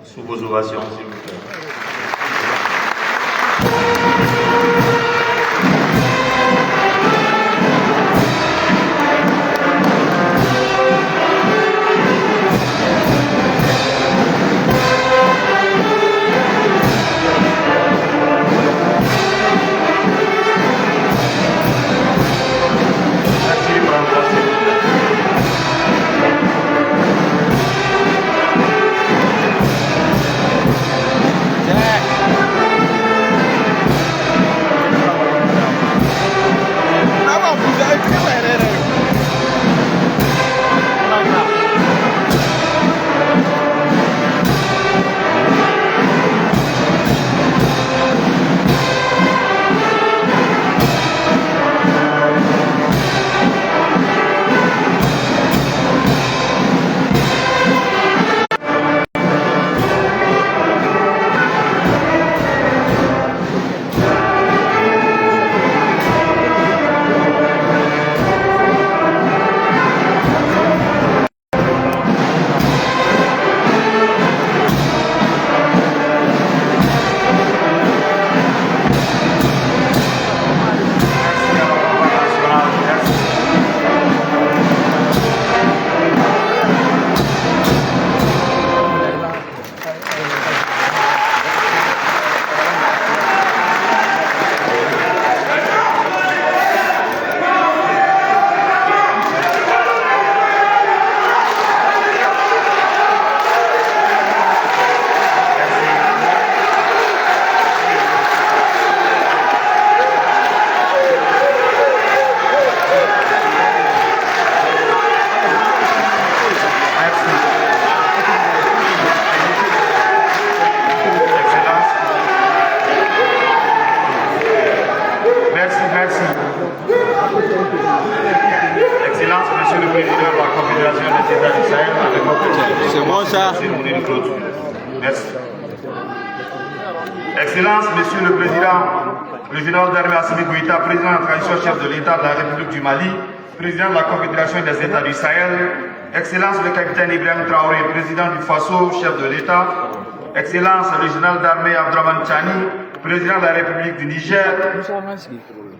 Sous vos ovations, s'il vous plaît. Merci. Excellence, Monsieur le Président, le général d'armée Assimi Goïta, président de la transition, chef de l'État de la République du Mali, président de la Confédération des États du Sahel, Excellence le capitaine Ibrahim Traoré, président du Faso, chef de l'État, Excellence le général d'armée Abdraman Chani, président de la République du Niger,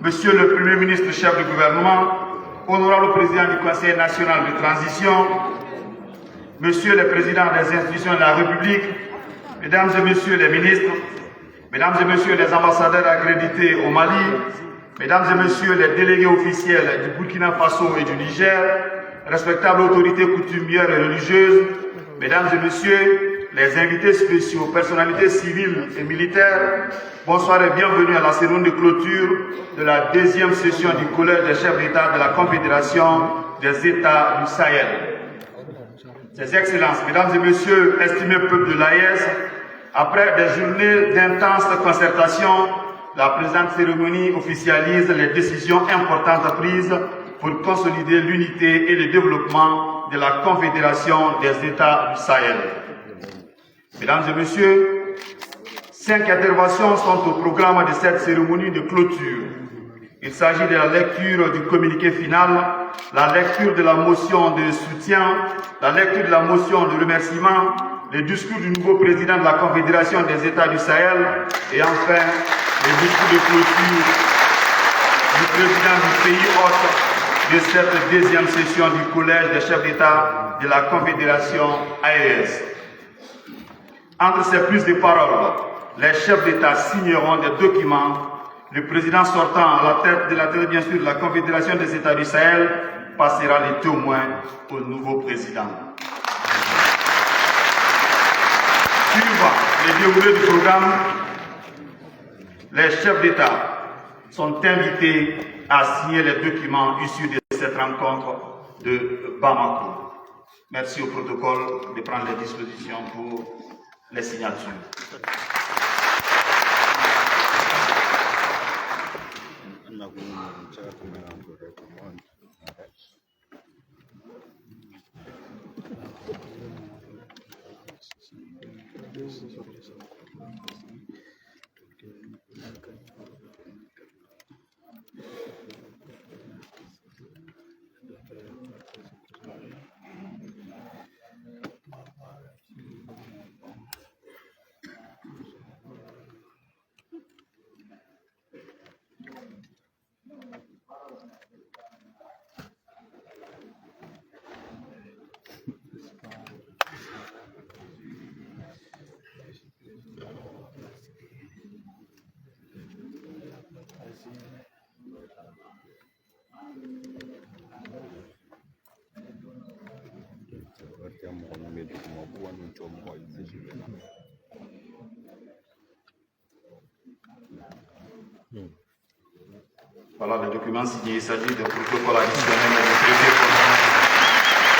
Monsieur le Premier ministre, chef du gouvernement, honorable président du Conseil national de transition, Monsieur le Président des institutions de la République, Mesdames et Messieurs les ministres, Mesdames et Messieurs les ambassadeurs accrédités au Mali, Mesdames et Messieurs les délégués officiels du Burkina Faso et du Niger, respectables autorités coutumières et religieuses, Mesdames et Messieurs les invités spéciaux, personnalités civiles et militaires, bonsoir et bienvenue à la cérémonie de clôture de la deuxième session du Collège des chefs d'État de la Confédération des États du Sahel. Ses Excellences, Mesdames et Messieurs, estimés peuple de l'AES, après des journées d'intenses concertations, la présente cérémonie officialise les décisions importantes prises pour consolider l'unité et le développement de la Confédération des États du Sahel. Mesdames et Messieurs, 5 interventions sont au programme de cette cérémonie de clôture. Il s'agit de la lecture du communiqué final, la lecture de la motion de soutien, la lecture de la motion de remerciement, le discours du nouveau président de la Confédération des États du Sahel et enfin le discours de clôture du président du pays hôte de cette deuxième session du Collège des chefs d'État de la Confédération AES. Entre ces prises de parole, les chefs d'État signeront des documents. Le président sortant à la tête bien sûr de la Confédération des États du Sahel passera les témoins au nouveau président. Suivant les déroulés du programme, les chefs d'État sont invités à signer les documents issus de cette rencontre de Bamako. Merci au protocole de prendre les dispositions pour les signatures. Voilà le document signé. Il s'agit de protocole additionnel de traité portant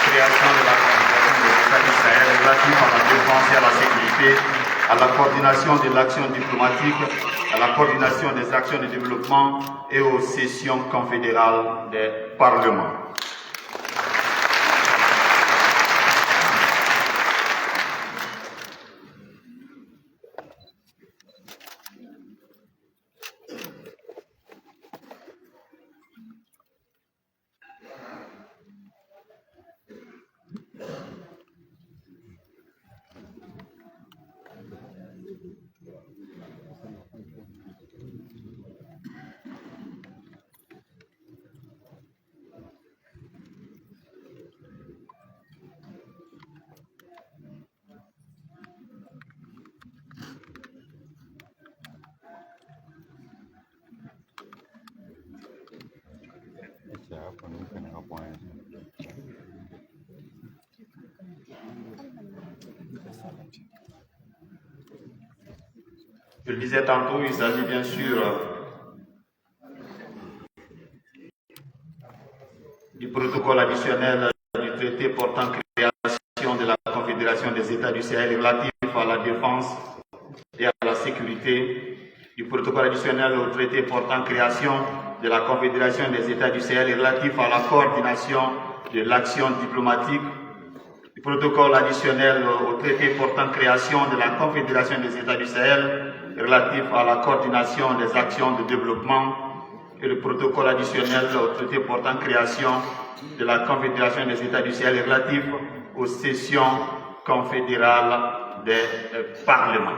création de la Confédération des États du Sahel relatif à la défense et à la sécurité, à la coordination de l'action diplomatique, à la coordination des actions de développement et aux sessions confédérales des parlements. Je le disais tantôt, il s'agit bien sûr du protocole additionnel du traité portant création de la Confédération des États du Sahel relatif à la défense et à la sécurité, du protocole additionnel au traité portant création de la Confédération des États du Sahel relatif à la coordination de l'action diplomatique, du protocole additionnel au traité portant création de la Confédération des États du Sahel relatif à la coordination des actions de développement et le protocole additionnel au traité portant création de la Confédération des États du Sahel relatif aux sessions confédérales des parlements.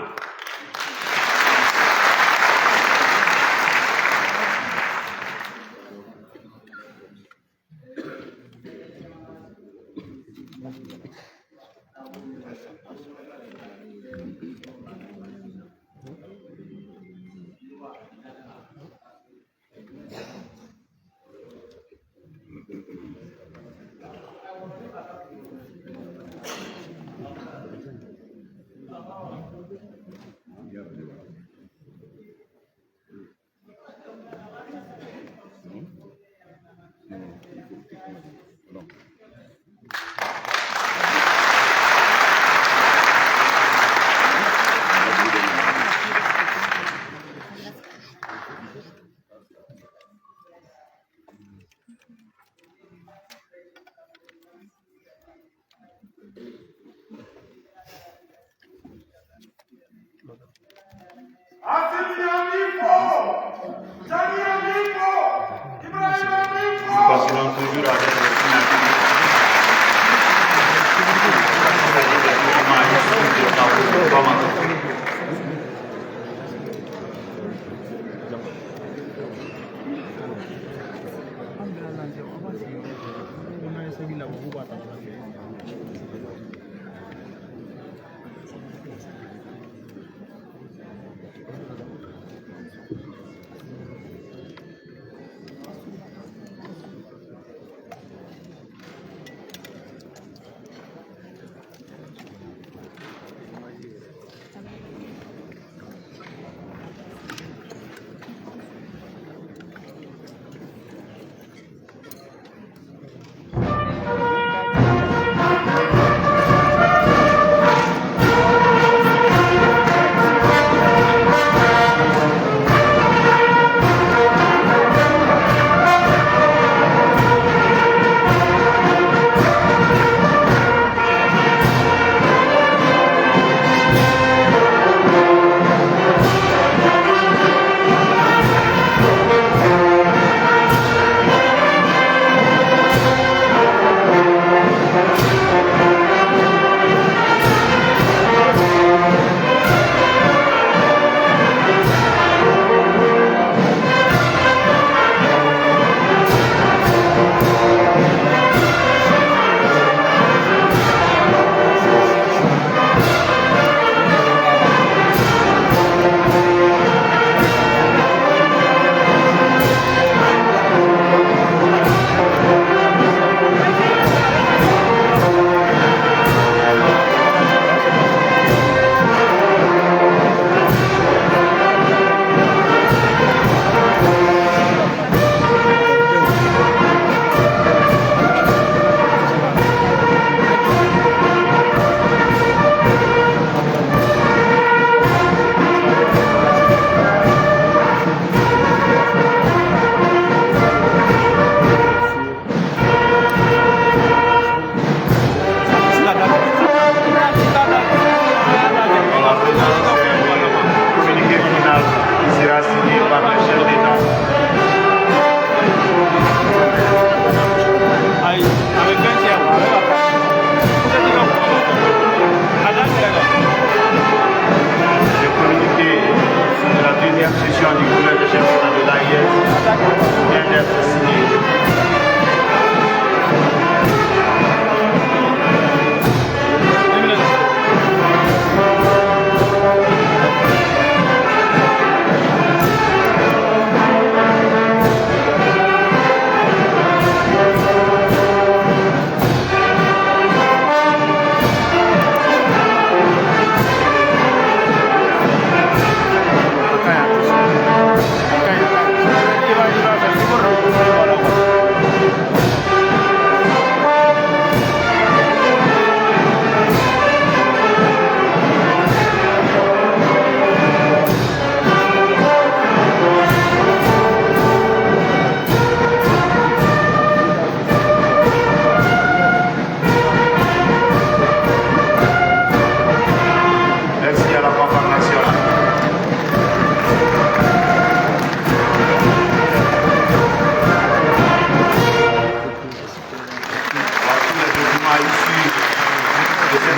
Continuons toujours avec le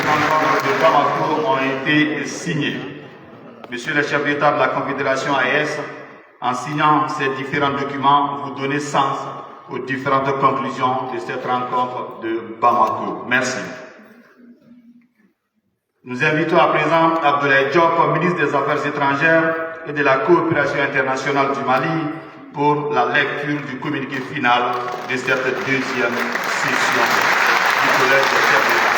grands ordres de Bamako ont été signés. Monsieur le chef d'État de la Confédération AES, en signant ces différents documents, vous donnez sens aux différentes conclusions de cette rencontre de Bamako. Merci. Nous invitons à présent Abdoulaye Diop, ministre des Affaires étrangères et de la coopération internationale du Mali, pour la lecture du communiqué final de cette deuxième session du Collège des chefs d'État.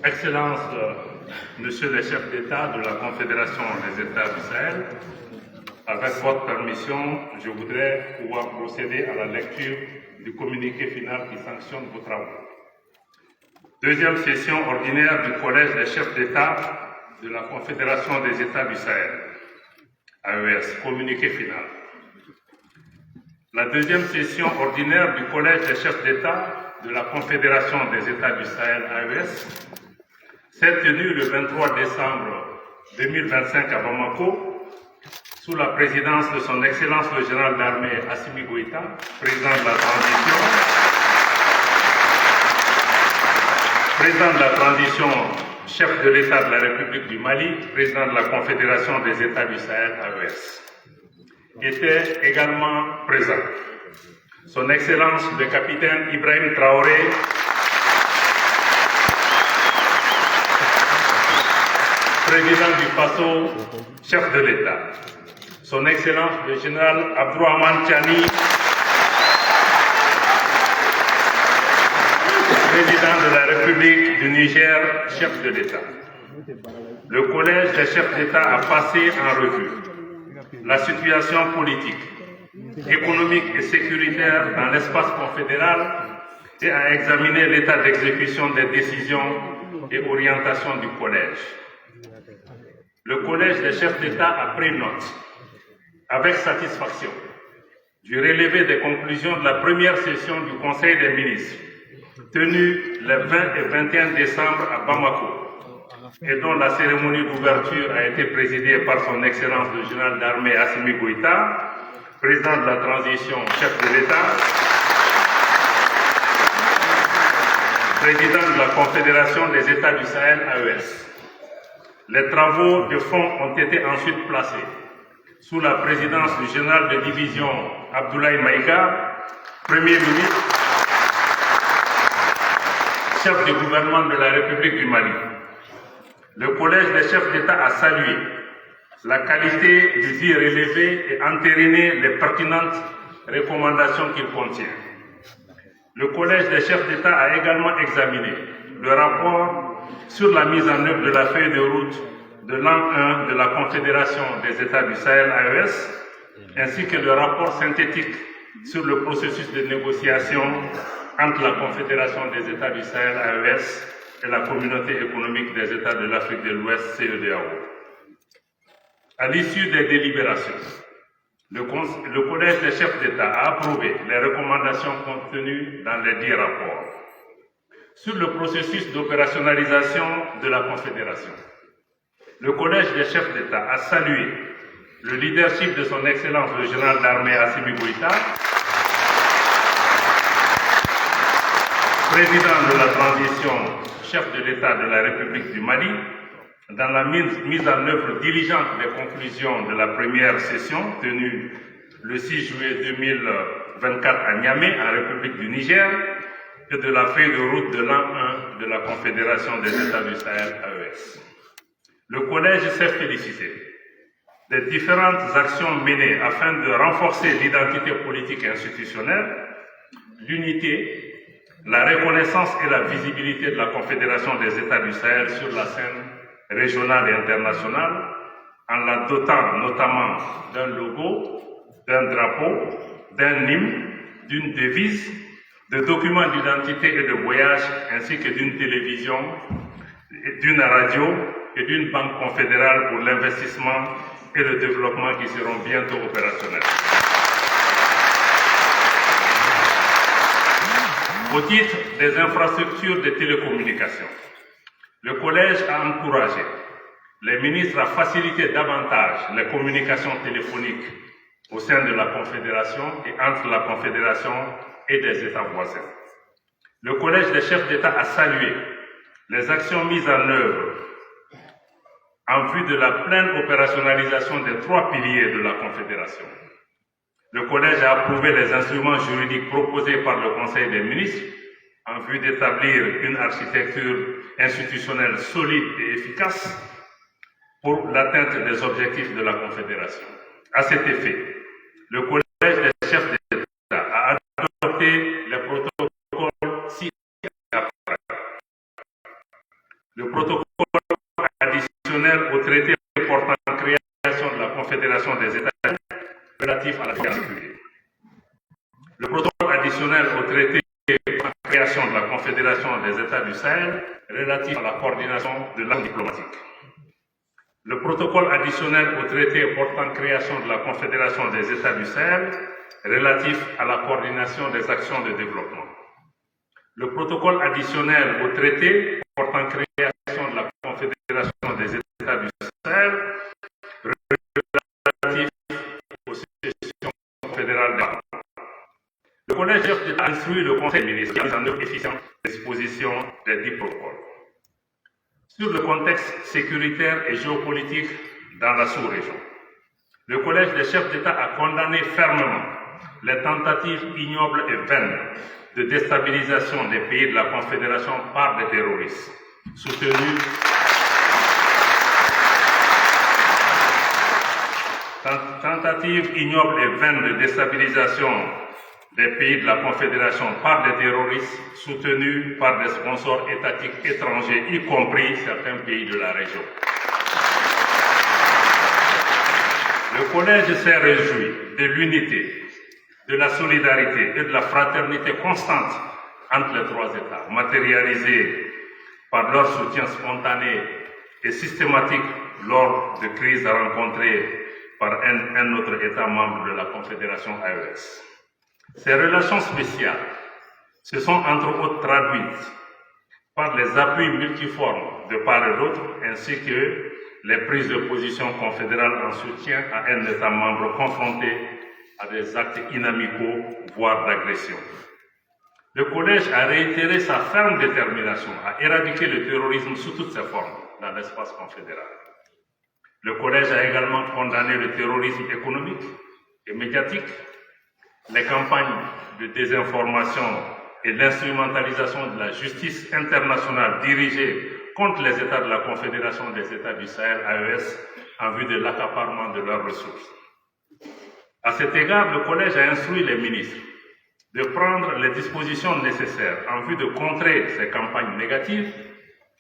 Excellences, Monsieur le chef d'État de la Confédération des États du Sahel, avec votre permission, je voudrais pouvoir procéder à la lecture du communiqué final qui sanctionne vos travaux. Deuxième session ordinaire du Collège des chefs d'État de la Confédération des États du Sahel, AES, communiqué final. La deuxième session ordinaire du Collège des chefs d'État de la Confédération des États du Sahel, AES, s'est tenue le 23 décembre 2025 à Bamako, sous la présidence de son Excellence le général d'armée Assimi Goïta, président de la transition, chef de l'État de la République du Mali, président de la Confédération des États du Sahel, AES. Était également présent son Excellence le capitaine Ibrahim Traoré, président du PASO, chef de l'État. Son Excellence le général Abdourahmane Tiani, président de la République du Niger, chef de l'État. Le Collège des chefs d'État a passé en revue la situation politique, économique et sécuritaire dans l'espace confédéral et a examiné l'état d'exécution des décisions et orientations du Collège. Le Collège des chefs d'État a pris note, avec satisfaction, du relevé des conclusions de la première session du Conseil des ministres, tenue les 20 et 21 décembre à Bamako, et dont la cérémonie d'ouverture a été présidée par son Excellence le général d'armée Assimi Goïta, président de la transition, chef de l'État, président de la Confédération des États du Sahel, AES. Les travaux de fond ont été ensuite placés sous la présidence du général de division Abdoulaye Maïga, Premier ministre, chef du gouvernement de la République du Mali. Le Collège des chefs d'État a salué la qualité du dit relevé et entériné les pertinentes recommandations qu'il contient. Le Collège des chefs d'État a également examiné le rapport sur la mise en œuvre de la feuille de route de l'an 1 de la Confédération des États du Sahel, AES, ainsi que le rapport synthétique sur le processus de négociation entre la Confédération des États du Sahel, AES, et la Communauté économique des États de l'Afrique de l'Ouest, CEDEAO. À l'issue des délibérations, le Collège des chefs d'État a approuvé les recommandations contenues dans les 10 rapports. Sur le processus d'opérationnalisation de la Confédération, le Collège des chefs d'État a salué le leadership de son Excellence le général d'armée Assimi Goïta, président de la transition, chef de l'État de la République du Mali, dans la mise en œuvre diligente des conclusions de la première session tenue le 6 juillet 2024 à Niamey, en République du Niger, et de la feuille de route de l'an 1 de la Confédération des États du Sahel, AES. Le Collège s'est félicité des différentes actions menées afin de renforcer l'identité politique et institutionnelle, l'unité, la reconnaissance et la visibilité de la Confédération des États du Sahel sur la scène régionale et internationale, en la dotant notamment d'un logo, d'un drapeau, d'un hymne, d'une devise, de documents d'identité et de voyage, ainsi que d'une télévision, d'une radio et d'une banque confédérale pour l'investissement et le développement qui seront bientôt opérationnels. Au titre des infrastructures de télécommunications, le Collège a encouragé les ministres à faciliter davantage les communications téléphoniques au sein de la Confédération et entre la Confédération et des États voisins. Le Collège des chefs d'État a salué les actions mises en œuvre en vue de la pleine opérationnalisation des 3 piliers de la Confédération. Le Collège a approuvé les instruments juridiques proposés par le Conseil des ministres en vue d'établir une architecture institutionnelle solide et efficace pour l'atteinte des objectifs de la Confédération. À cet effet, le Collège des chefs d'État a adopté les protocoles ci-après. Le protocole additionnel au traité portant création de la Confédération des États relatif à la sécurité. Le protocole additionnel au traité portant création de la Confédération des États du Sahel relatif à la coordination de l'action diplomatique. Le protocole additionnel au traité portant création de la Confédération des États du Sahel relatif à la coordination des actions de développement. Le protocole additionnel au traité portant création de la Confédération des États du Sahel relatif aux sessions fédérales d'État. Le Collège a instruit le Conseil des ministres qui a mis en œuvre efficiemment les dispositions des 10 protocoles. Sur le contexte sécuritaire et géopolitique dans la sous-région, le Collège des chefs d'État a condamné fermement les tentatives ignobles et vaines de déstabilisation des pays de la Confédération par des terroristes, soutenus tentatives ignobles et vaines de déstabilisation des pays de la Confédération par des terroristes soutenus par des sponsors étatiques étrangers, y compris certains pays de la région. Le Collège s'est réjoui de l'unité, de la solidarité et de la fraternité constante entre les 3 États, matérialisée par leur soutien spontané et systématique lors de crises rencontrées par un autre État membre de la Confédération AES. Ces relations spéciales se sont entre autres traduites par les appuis multiformes de part et d'autre, ainsi que les prises de position confédérales en soutien à un État membre confronté à des actes inamicaux, voire d'agression. Le Collège a réitéré sa ferme détermination à éradiquer le terrorisme sous toutes ses formes dans l'espace confédéral. Le Collège a également condamné le terrorisme économique et médiatique, les campagnes de désinformation et l'instrumentalisation de la justice internationale dirigée contre les États de la Confédération des États du Sahel, AES, en vue de l'accaparement de leurs ressources. À cet égard, le Collège a instruit les ministres de prendre les dispositions nécessaires en vue de contrer ces campagnes négatives,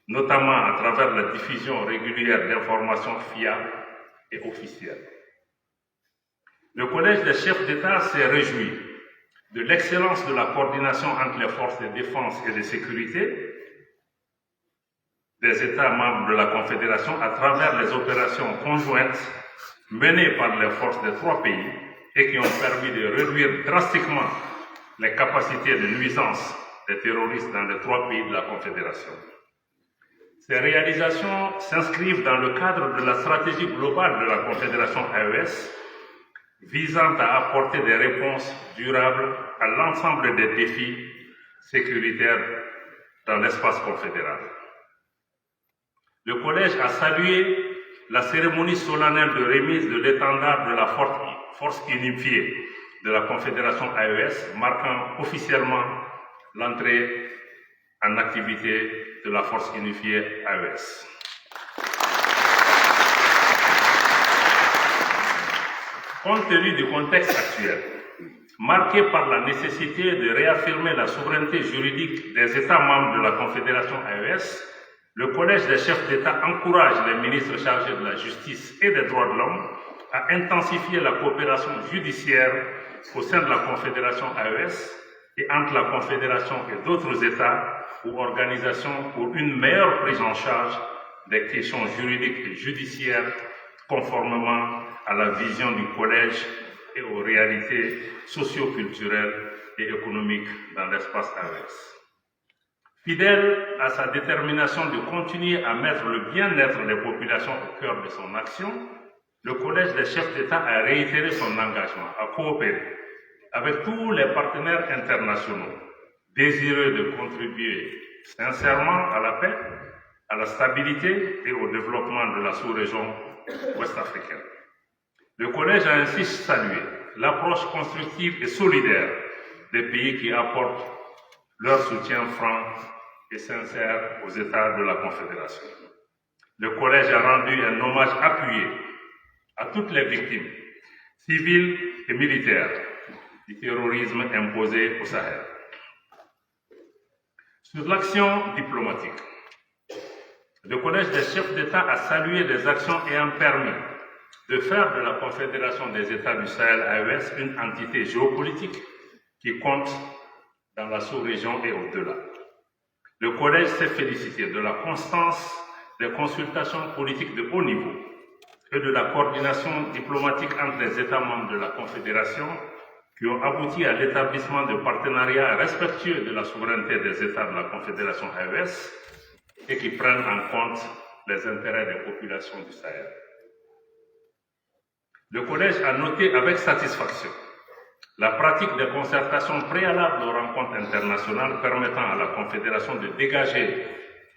notamment à travers la diffusion régulière d'informations fiables et officielles. Le Collège des chefs d'État s'est réjoui de l'excellence de la coordination entre les forces de défense et de sécurité des États membres de la Confédération à travers les opérations conjointes menées par les forces des 3 pays et qui ont permis de réduire drastiquement les capacités de nuisance des terroristes dans les 3 pays de la Confédération. Ces réalisations s'inscrivent dans le cadre de la stratégie globale de la Confédération AES visant à apporter des réponses durables à l'ensemble des défis sécuritaires dans l'espace confédéral. Le Collège a salué la cérémonie solennelle de remise de l'étendard de la force unifiée de la Confédération AES, marquant officiellement l'entrée en activité de la force unifiée AES. Compte tenu du contexte actuel, marqué par la nécessité de réaffirmer la souveraineté juridique des États membres de la Confédération AES, le Collège des chefs d'État encourage les ministres chargés de la justice et des droits de l'homme à intensifier la coopération judiciaire au sein de la Confédération AES et entre la Confédération et d'autres États ou organisations pour une meilleure prise en charge des questions juridiques et judiciaires conformément à la vision du Collège et aux réalités socio-culturelles et économique dans l'espace AES. Fidèle à sa détermination de continuer à mettre le bien-être des populations au cœur de son action, le Collège des chefs d'État a réitéré son engagement à coopérer avec tous les partenaires internationaux désireux de contribuer sincèrement à la paix, à la stabilité et au développement de la sous-région ouest-africaine. Le Collège a ainsi salué l'approche constructive et solidaire des pays qui apportent leur soutien franc et sincère aux États de la Confédération. Le Collège a rendu un hommage appuyé à toutes les victimes, civiles et militaires, du terrorisme imposé au Sahel. Sur l'action diplomatique, le Collège des chefs d'État a salué les actions ayant permis de faire de la Confédération des États du Sahel AES une entité géopolitique qui compte dans la sous-région et au-delà. Le Collège s'est félicité de la constance des consultations politiques de haut niveau et de la coordination diplomatique entre les États membres de la Confédération qui ont abouti à l'établissement de partenariats respectueux de la souveraineté des États de la Confédération AES et qui prennent en compte les intérêts des populations du Sahel. Le Collège a noté avec satisfaction la pratique des concertations préalables aux rencontres internationales permettant à la Confédération de dégager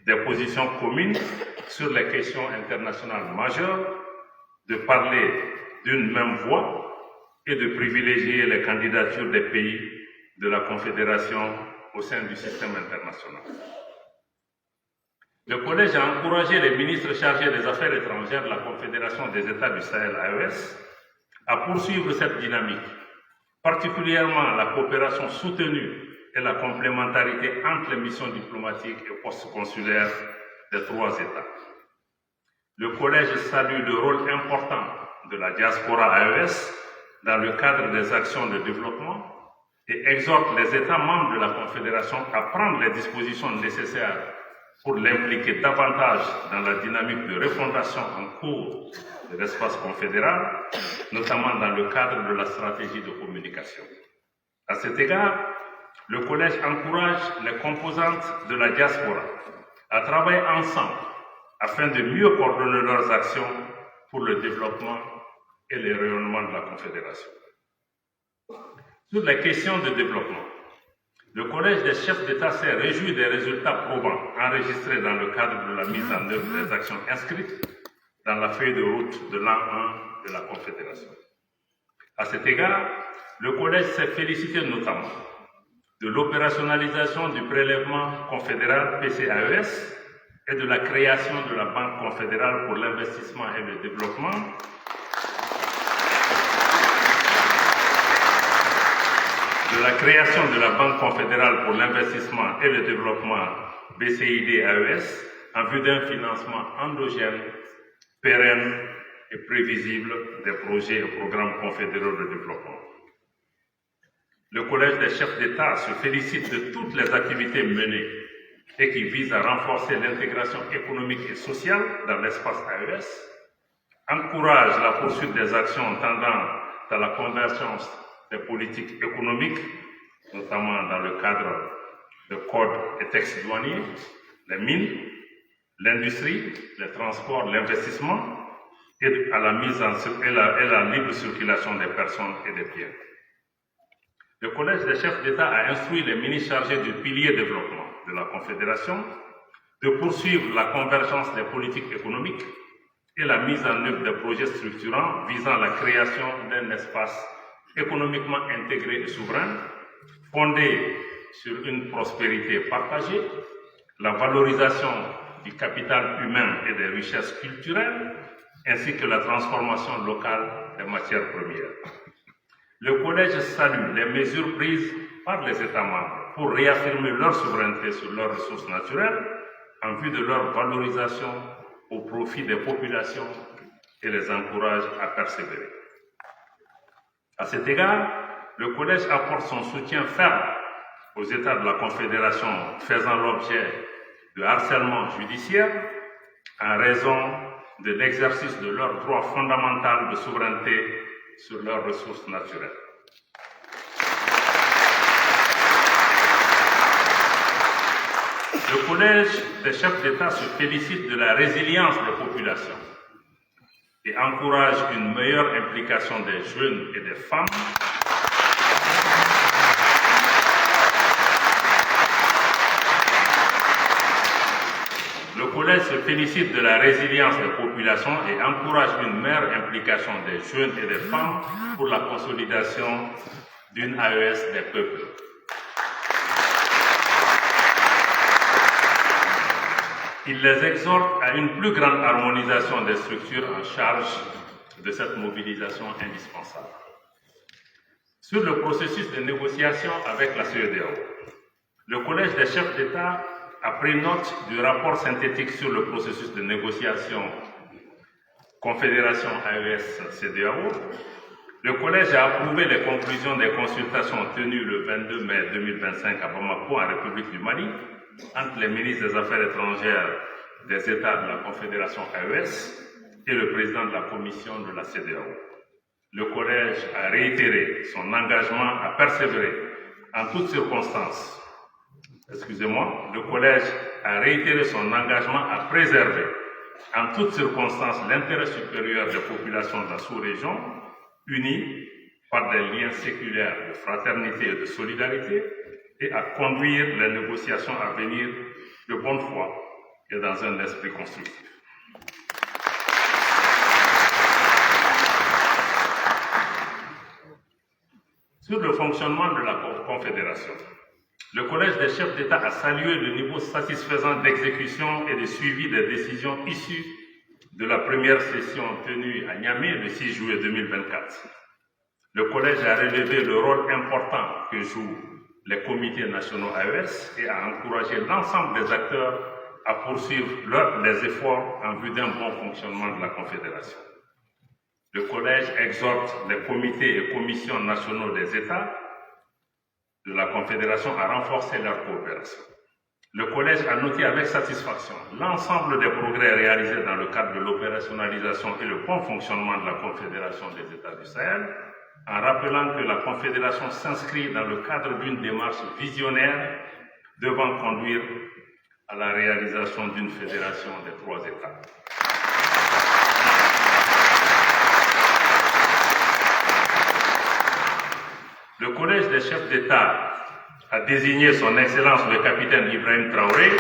des positions communes sur les questions internationales majeures, de parler d'une même voix et de privilégier les candidatures des pays de la Confédération au sein du système international. Le Collège a encouragé les ministres chargés des Affaires étrangères de la Confédération des États du Sahel AES à poursuivre cette dynamique, particulièrement la coopération soutenue et la complémentarité entre les missions diplomatiques et postes consulaires des trois États. Le Collège salue le rôle important de la diaspora AES dans le cadre des actions de développement et exhorte les États membres de la Confédération à prendre les dispositions nécessaires pour l'impliquer davantage dans la dynamique de refondation en cours de l'espace confédéral, notamment dans le cadre de la stratégie de communication. À cet égard, le Collège encourage les composantes de la diaspora à travailler ensemble afin de mieux coordonner leurs actions pour le développement et le rayonnement de la Confédération. Sur les questions de développement, le Collège des chefs d'État s'est réjoui des résultats probants enregistrés dans le cadre de la mise en œuvre des actions inscrites dans la feuille de route de l'an 1 de la Confédération. À cet égard, le Collège s'est félicité notamment de l'opérationnalisation du prélèvement confédéral PCAES et de la création de la Banque confédérale pour l'investissement et le développement, BCID-AES en vue d'un financement endogène, pérenne et prévisible des projets et programmes confédéraux de développement. Le Collège des chefs d'État se félicite de toutes les activités menées et qui visent à renforcer l'intégration économique et sociale dans l'espace AES, encourage la poursuite des actions tendant à la convergence des politiques économiques, notamment dans le cadre de codes et textes douaniers, les mines, l'industrie, les transports, l'investissement et à la mise en et la libre circulation des personnes et des biens. Le Collège des chefs d'État a instruit les ministres chargés du pilier développement de la Confédération de poursuivre la convergence des politiques économiques et la mise en œuvre des projets structurants visant à la création d'un espace économiquement intégré et souverain, fondé sur une prospérité partagée, la valorisation du capital humain et des richesses culturelles, ainsi que la transformation locale des matières premières. Le Collège salue les mesures prises par les États membres pour réaffirmer leur souveraineté sur leurs ressources naturelles en vue de leur valorisation au profit des populations et les encourage à persévérer. À cet égard, le Collège apporte son soutien ferme aux États de la Confédération faisant l'objet de harcèlement judiciaire en raison de l'exercice de leur droit fondamental de souveraineté sur leurs ressources naturelles. Collège des chefs d'État se félicite de la résilience des populations et encourage une meilleure implication des jeunes et des femmes Le Collège se félicite de la résilience des populations et encourage une meilleure implication des jeunes et des femmes pour la consolidation d'une AES des peuples. Il les exhorte à une plus grande harmonisation des structures en charge de cette mobilisation indispensable. Sur le processus de négociation avec la CEDEAO, le Collège des chefs d'État a pris note du rapport synthétique sur le processus de négociation Confédération AES-CEDEAO. Le Collège a approuvé les conclusions des consultations tenues le 22 mai 2025 à Bamako, en République du Mali, entre les ministres des Affaires étrangères des États de la Confédération AES et le président de la Commission de la CEDEAO. Le Collège a réitéré son engagement à persévérer en toutes circonstances. Le Collège a réitéré son engagement à préserver en toutes circonstances l'intérêt supérieur des populations de la sous-région, unies par des liens séculaires de fraternité et de solidarité, et à conduire les négociations à venir de bonne foi et dans un esprit constructif. Sur le fonctionnement de la Confédération, le Collège des chefs d'État a salué le niveau satisfaisant d'exécution et de suivi des décisions issues de la première session tenue à Niamey le 6 juillet 2024. Le Collège a relevé le rôle important que jouent les comités nationaux AES et a encouragé l'ensemble des acteurs à poursuivre les efforts en vue d'un bon fonctionnement de la Confédération. Le Collège exhorte les comités et commissions nationaux des États de la Confédération à renforcer leur coopération. Le Collège a noté avec satisfaction l'ensemble des progrès réalisés dans le cadre de l'opérationnalisation et le bon fonctionnement de la Confédération des États du Sahel, en rappelant que la Confédération s'inscrit dans le cadre d'une démarche visionnaire devant conduire à la réalisation d'une fédération des 3 États. Le Collège des chefs d'État a désigné son Excellence le capitaine Ibrahim Traoré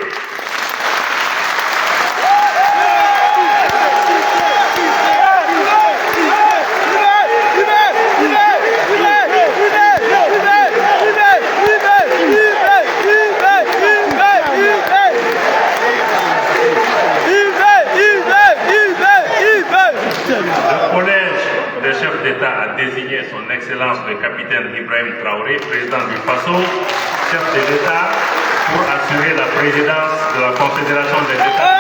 désigné son Excellence le capitaine Ibrahim Traoré, président du FASO, chef de l'État, pour assurer la présidence de la Confédération des États.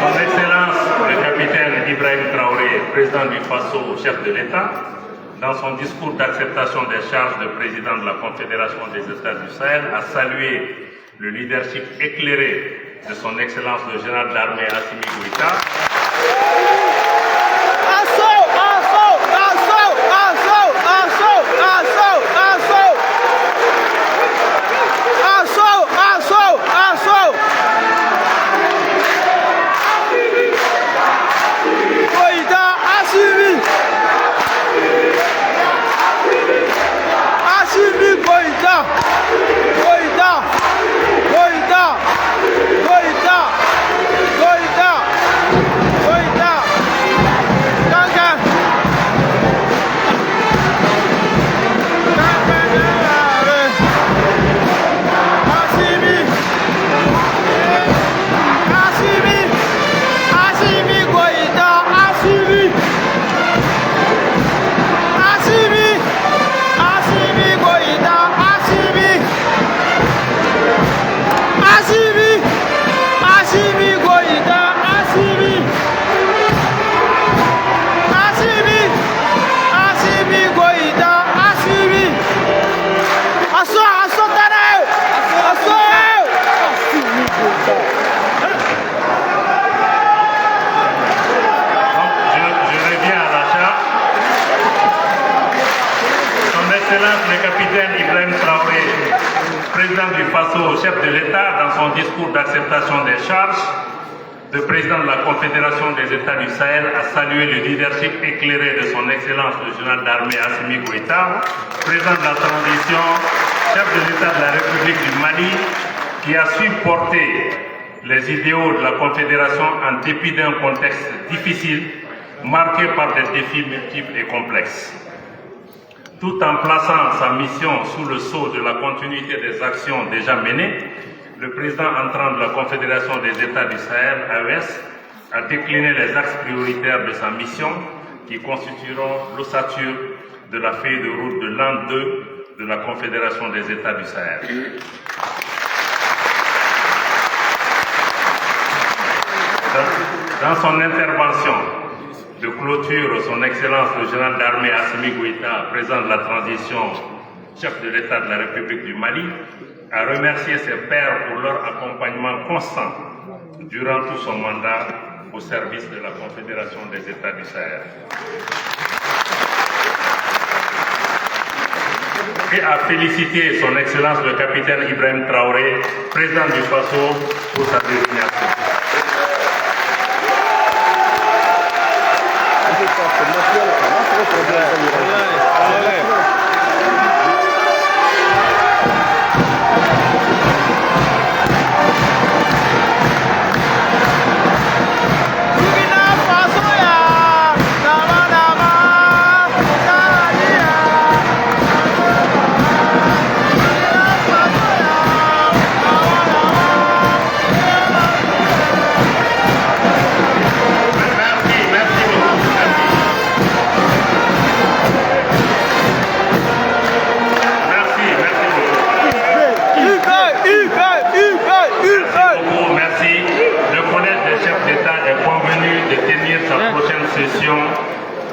Son Excellence le capitaine Ibrahim Traoré, président du FASO, chef de l'État, dans son discours d'acceptation des charges de président de la Confédération des États du Sahel, a salué le leadership éclairé de son Excellence le général de l'armée Assimi Goïta. Faso, chef de l'État, dans son discours d'acceptation des charges, le président de la Confédération des États du Sahel a salué le leadership éclairé de son Excellence le général d'armée Assimi Goïta, président de la transition, chef de l'État de la République du Mali, qui a su porter les idéaux de la Confédération en dépit d'un contexte difficile, marqué par des défis multiples et complexes. Tout en plaçant sa mission sous le sceau de la continuité des actions déjà menées, le président entrant de la Confédération des États du Sahel, AES, a décliné les axes prioritaires de sa mission qui constitueront l'ossature de la feuille de route de l'an 2 de la Confédération des États du Sahel. Dans son intervention de clôture, son Excellence le général d'armée Assimi Goïta, président de la transition, chef de l'État de la République du Mali, a remercié ses pairs pour leur accompagnement constant durant tout son mandat au service de la Confédération des États du Sahel. Et a félicité son Excellence le capitaine Ibrahim Traoré, président du Faso, pour sa désignation.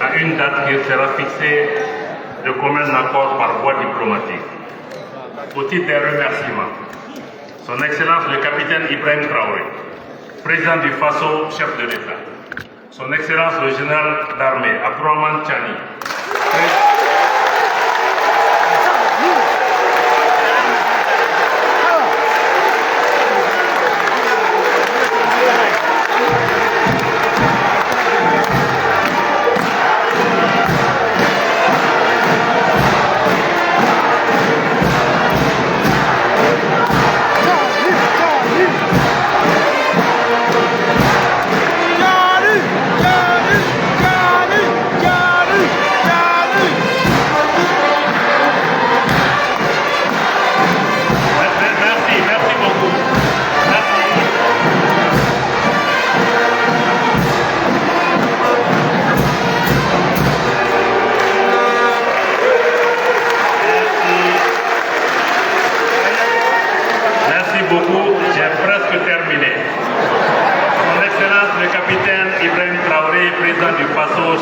À une date qui sera fixée de commun accord par voie diplomatique. Au titre des remerciements, son Excellence le capitaine Ibrahim Traoré, président du Faso, chef de l'État, son Excellence le général d'armée Abdourahmane Tchani,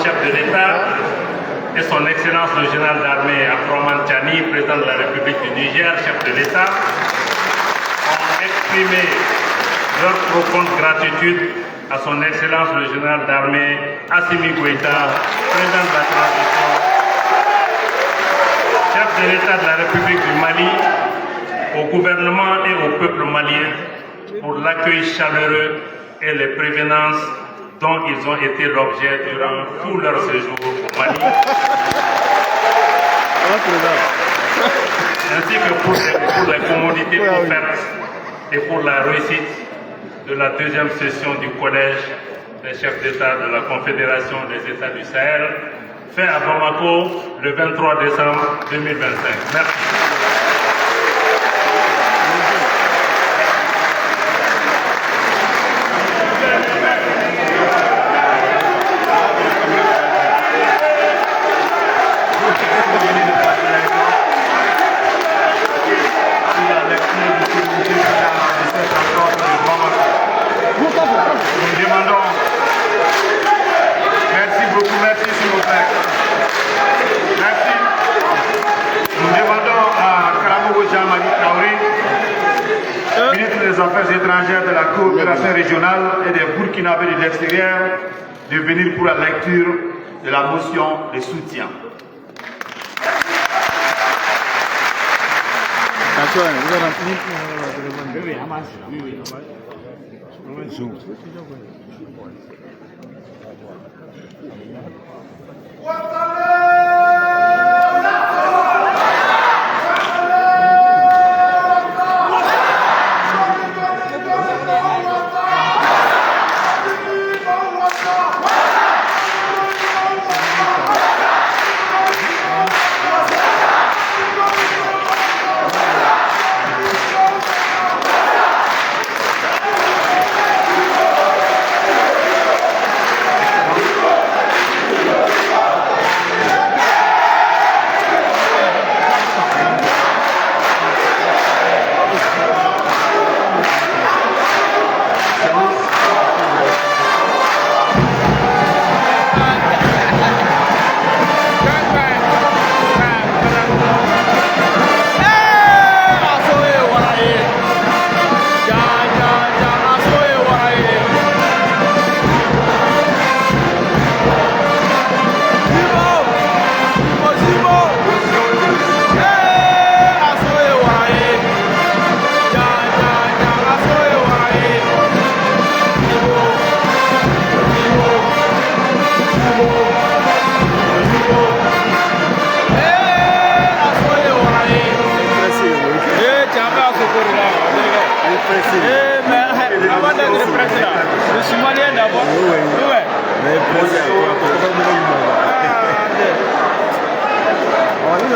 chef de l'État, et son Excellence le général d'armée Abdourahmane Tchani, président de la République du Niger, chef de l'État, ont exprimé leur profonde gratitude à son Excellence le général d'armée Assimi Goïta, président de la transition, chef de l'État de la République du Mali, au gouvernement et au peuple malien pour l'accueil chaleureux et les prévenances dont ils ont été l'objet durant tout leur séjour au Mali, ainsi que pour les commodités offertes et pour la réussite de la deuxième session du Collège des chefs d'État de la Confédération des États du Sahel, fait à Bamako le 23 décembre 2025. Merci. des Affaires étrangères, de la coopération régionale et des Burkinabés de l'extérieur de venir pour la lecture de la motion de soutien.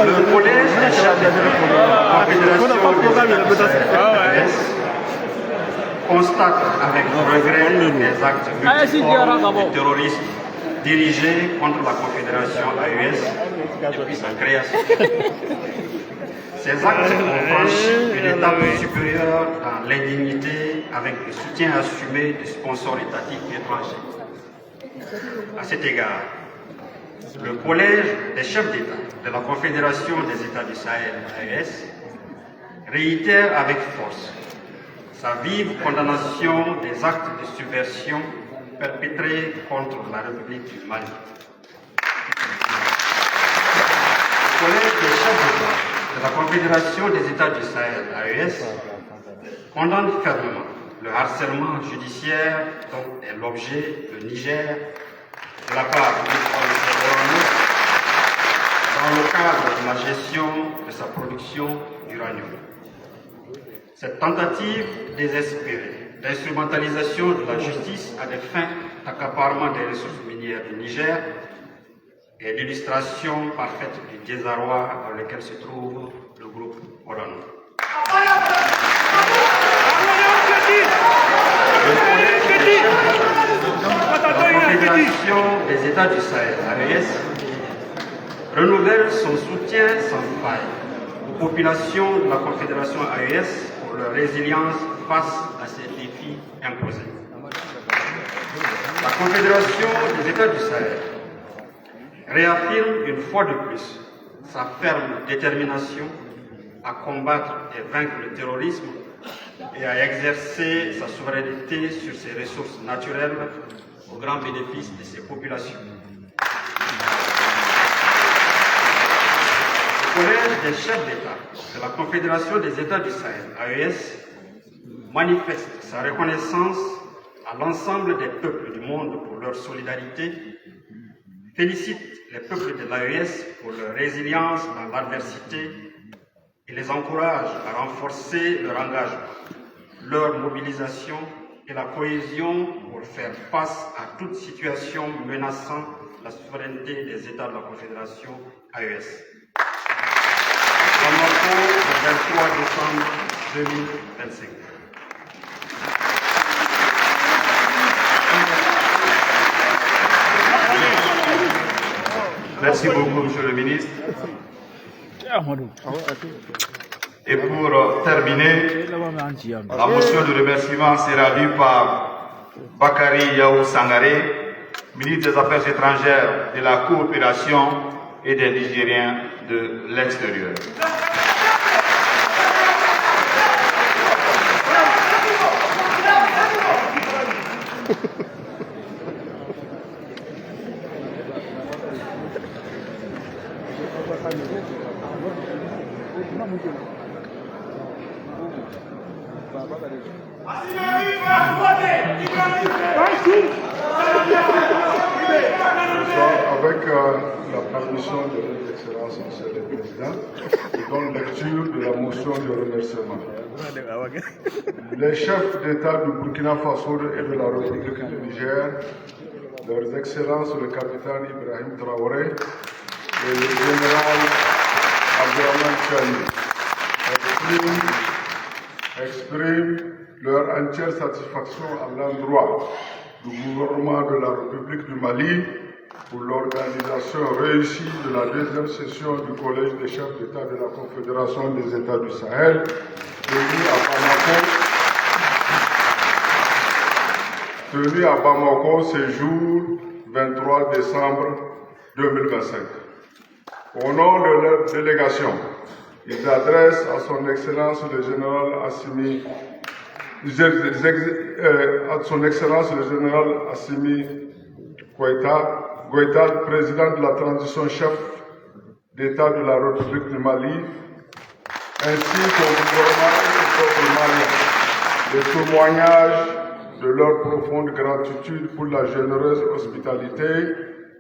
Le collège des chefs de la Confédération constate avec regret les actes multiformes de terrorisme dirigés contre la Confédération AES depuis sa création. Ces actes ont franchi une étape supérieure dans l'indignité avec le soutien assumé des sponsors étatiques étrangers. À cet égard, le collège des chefs d'État de la Confédération des États du Sahel, AES, réitère avec force sa vive condamnation des actes de subversion perpétrés contre la République du Mali. Le collège des chefs d'État de la Confédération des États du Sahel, AES, condamne fermement le harcèlement judiciaire dont est l'objet le Niger de la part du dans le cadre de la gestion de sa production d'uranium. Cette tentative désespérée d'instrumentalisation de la justice à des fins d'accaparement des ressources minières du Niger est l'illustration parfaite du désarroi dans lequel se trouve le groupe Orano. La Confédération des États du Sahel, AES, renouvelle son soutien sans faille aux populations de la Confédération AES pour leur résilience face à ces défis imposés. La Confédération des États du Sahel réaffirme une fois de plus sa ferme détermination à combattre et vaincre le terrorisme et à exercer sa souveraineté sur ses ressources naturelles au grand bénéfice de ses populations. Le collège des chefs d'État de la Confédération des États du Sahel, AES, manifeste sa reconnaissance à l'ensemble des peuples du monde pour leur solidarité, félicite les peuples de l'AES pour leur résilience dans l'adversité et les encourage à renforcer leur engagement, leur mobilisation et la cohésion pour faire face à toute situation menaçant la souveraineté des États de la Confédération AES. Bamako, le 23 décembre 2025. Merci beaucoup, Monsieur le ministre. Et pour terminer, la motion de remerciement sera lue par Bakary Yahou Sangaré, ministre des Affaires étrangères, de la coopération et des Nigériens de l'extérieur. Avec la permission de votre Excellence, Monsieur le Président, je donne lecture de la motion de remerciement. Les chefs d'État du Burkina Faso et de la République du Niger, leurs Excellences le capitaine Ibrahim Traoré et le général Abdelrahman Chani expriment leur entière satisfaction à l'endroit du gouvernement de la République du Mali pour l'organisation réussie de la deuxième session du Collège des chefs d'État de la Confédération des États du Sahel, tenue à Bamako ce jour 23 décembre 2025. Au nom de leur délégation, ils adressent à son Excellence le général Assimi Goïta, président de la transition chef d'État de la République du Mali, ainsi qu'au gouvernement et au peuple malien, le témoignage de leur profonde gratitude pour la généreuse hospitalité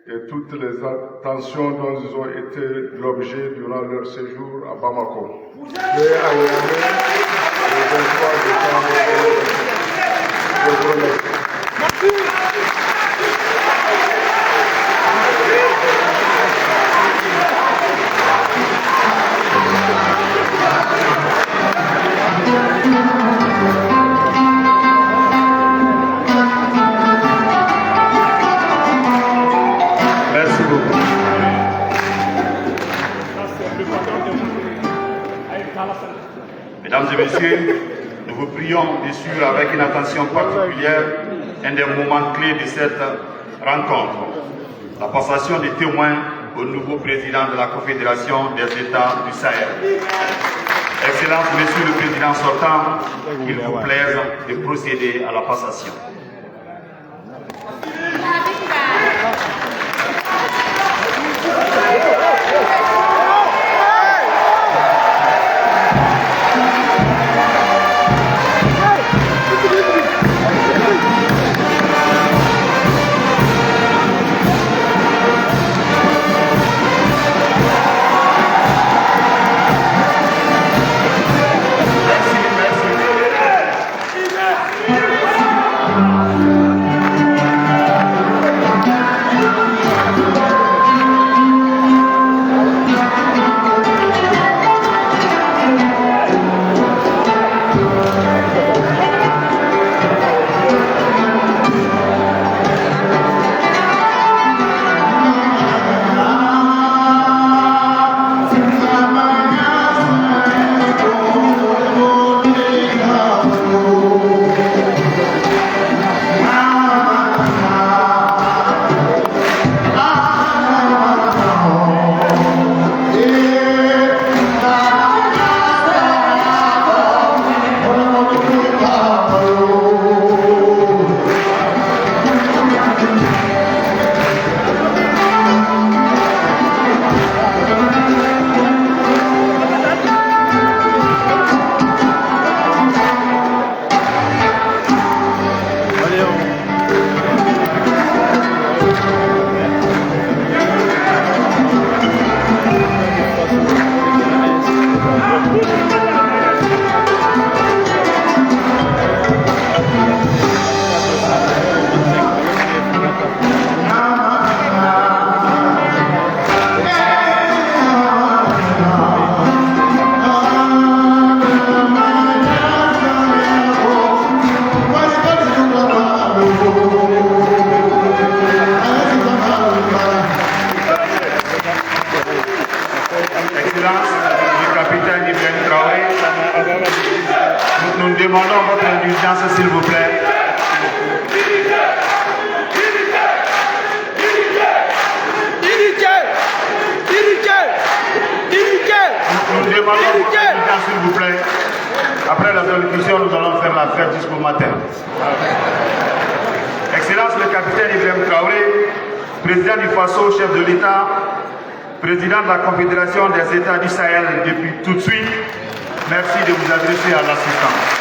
et toutes les attentions dont ils ont été l'objet durant leur séjour à Bamako. Et à Niamey, le 23 décembre 2025. Je vous remercie. Mesdames et messieurs, nous vous prions de suivre avec une attention particulière un des moments clés de cette rencontre, la passation des témoins au nouveau président de la Confédération des États du Sahel. Excellence, Monsieur le Président sortant, il vous plaise de procéder à la passation. Nous demandons votre indulgence, s'il vous plaît. Nous demandons votre indulgence, s'il vous plaît. Après la discussion, nous allons faire la fête jusqu'au matin. Excellence le capitaine Ibrahim Traoré, président du Faso, chef de l'État, président de la Confédération des États du Sahel depuis tout de suite, merci de vous adresser à l'assistance.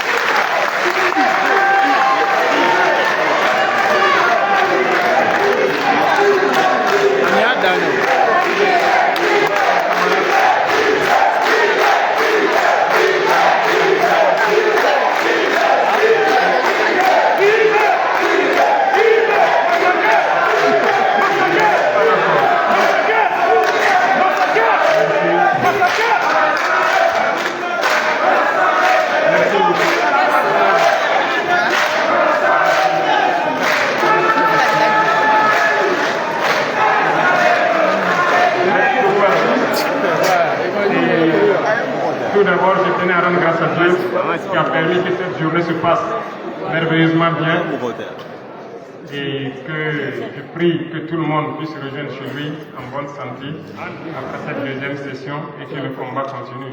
cette journée se passe merveilleusement bien et que je prie que tout le monde puisse rejoindre chez lui en bonne santé après cette deuxième session et que le combat continue.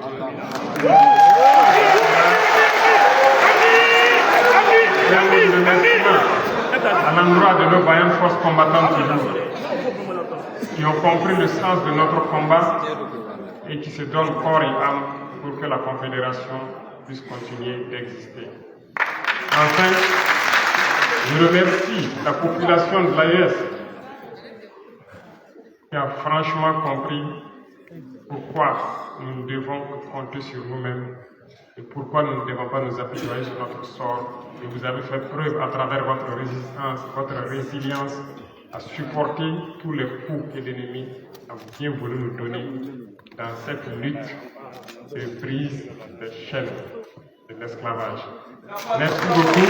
À l'endroit de nos vaillantes forces combattantes qui ont compris le sens de notre combat et qui se donnent corps et âme pour que la Confédération puisse continuer d'exister. Enfin, je remercie la population de l'AES qui a franchement compris pourquoi nous devons compter sur nous-mêmes et pourquoi nous ne devons pas nous apitoyer sur notre sort. Et vous avez fait preuve à travers votre résistance, votre résilience à supporter tous les coups que l'ennemi a bien voulu nous donner dans cette lutte de brise des chaînes de l'esclavage. Merci beaucoup.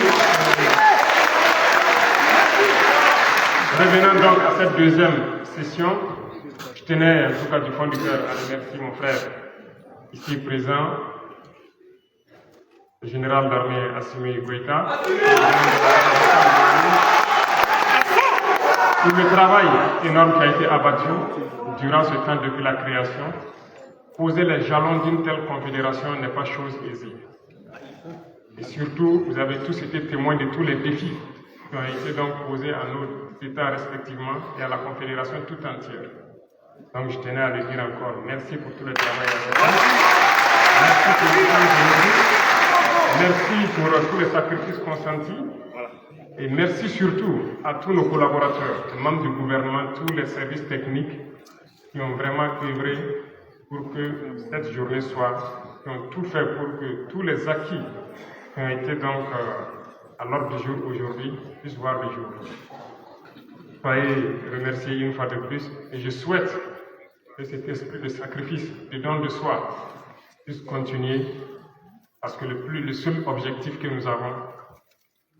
Revenant donc à cette deuxième session, je tenais en tout cas du fond du cœur à remercier mon frère ici présent, le général d'armée Assimi Goïta, pour le travail énorme qui a été abattu durant ce temps depuis la création. Poser les jalons d'une telle confédération n'est pas chose aisée. Et surtout, vous avez tous été témoins de tous les défis qui ont été donc posés à nos États respectivement et à la confédération tout entière. Donc je tenais à le dire encore, merci pour tout le travail abattu. Merci pour le temps généreux. Merci pour tous les sacrifices consentis. Et merci surtout à tous nos collaborateurs, les membres du gouvernement, tous les services techniques qui ont vraiment œuvré pour que cette journée soit, qui ont tout fait pour que tous les acquis qui ont été donc à l'ordre du jour aujourd'hui puissent voir le jour. Soyez remerciés une fois de plus et je souhaite que cet esprit de sacrifice, de don de soi puisse continuer parce que le seul objectif que nous avons,